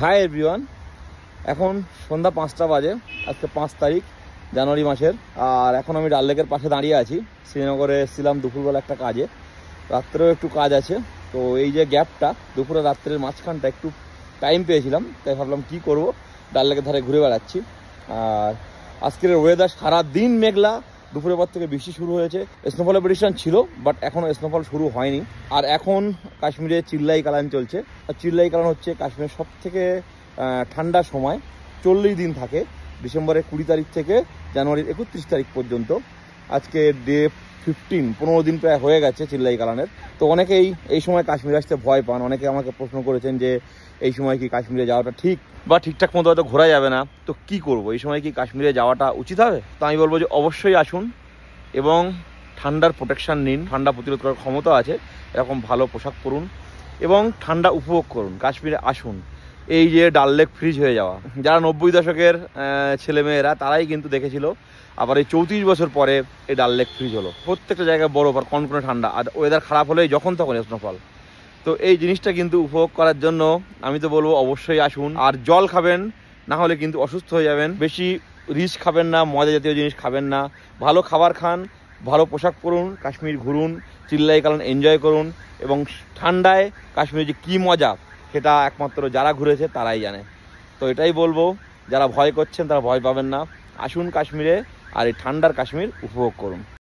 Hi everyone, এখন সন্ধ্যা 5টা বাজে। আজকে 5 তারিখ জানুয়ারি মাসের। আর এখন আমি ডাল লেকের পাশে দাঁড়িয়ে আছি। শ্রীনগরে এসেছিলাম দুপুরবেলা একটা কাজে, রাত্রেও একটু কাজ আছে। তো এই যে গ্যাপটা, দুপুরে রাত্রের মাঝখানটা একটু টাইম পেয়েছিলাম, তাই ভাবলাম কি করব, ডাল লেকের ধারে ঘুরে বেড়াচ্ছি। আর আজকের ওয়েদার সারাদিন মেঘলা, দুপুরের পর থেকে বৃষ্টি শুরু হয়েছে। স্নোফলের প্রেডিকশন ছিল, বাট এখনও স্নোফল শুরু হয়নি। আর এখন কাশ্মীরে চিল্লাই কালান চলছে। আর চিল্লাই কালান হচ্ছে কাশ্মীরের সব থেকে ঠান্ডার সময়। 40 দিন থাকে, ডিসেম্বরের 20 তারিখ থেকে জানুয়ারির 31 তারিখ পর্যন্ত। আজকে ডে 15, 15 দিন প্রায় হয়ে গেছে চিল্লাই কালানের। তো অনেকেই এই সময় কাশ্মীরে আসতে ভয় পান। অনেকে আমাকে প্রশ্ন করেছেন যে এই সময় কি কাশ্মীরে যাওয়াটা ঠিক, বা ঠিকঠাক মতো হয়তো ঘোরা যাবে না, তো কি করব, এই সময় কি কাশ্মীরে যাওয়াটা উচিত হবে? তো আমি বলবো যে অবশ্যই আসুন এবং ঠান্ডার প্রোটেকশান নিন। ঠান্ডা প্রতিরোধ করার ক্ষমতা আছে, এরকম ভালো পোশাক পরুন এবং ঠান্ডা উপভোগ করুন। কাশ্মীরে আসুন। এই যে ডাল লেক ফ্রিজ হয়ে যাওয়া, যারা 90 দশকের ছেলেমেয়েরা তারাই কিন্তু দেখেছিল। আবার এই 34 বছর পরে এই ডাল লেক ফ্রিজ হলো। প্রত্যেকটা জায়গায় বরফ আর কনকনে ঠান্ডা, আর ওয়েদার খারাপ হলেই যখন তখন স্নোফল। তো এই জিনিসটা কিন্তু উপভোগ করার জন্য আমি তো বলবো অবশ্যই আসুন। আর জল খাবেন, না হলে কিন্তু অসুস্থ হয়ে যাবেন। বেশি রিচ খাবেন না, মজা জাতীয় জিনিস খাবেন না, ভালো খাবার খান, ভালো পোশাক পরুন, কাশ্মীর ঘুরুন, চিল্লাই কালান এনজয় করুন। এবং ঠান্ডায় কাশ্মীরে যে কী মজা, সেটা একমাত্র যারা ঘুরেছে তারাই জানে। তো এটাই বলবো, যারা ভয় করছেন তারা ভয় পাবেন না, আসুন কাশ্মীরে আর এই ঠান্ডার কাশ্মীর উপভোগ করুন।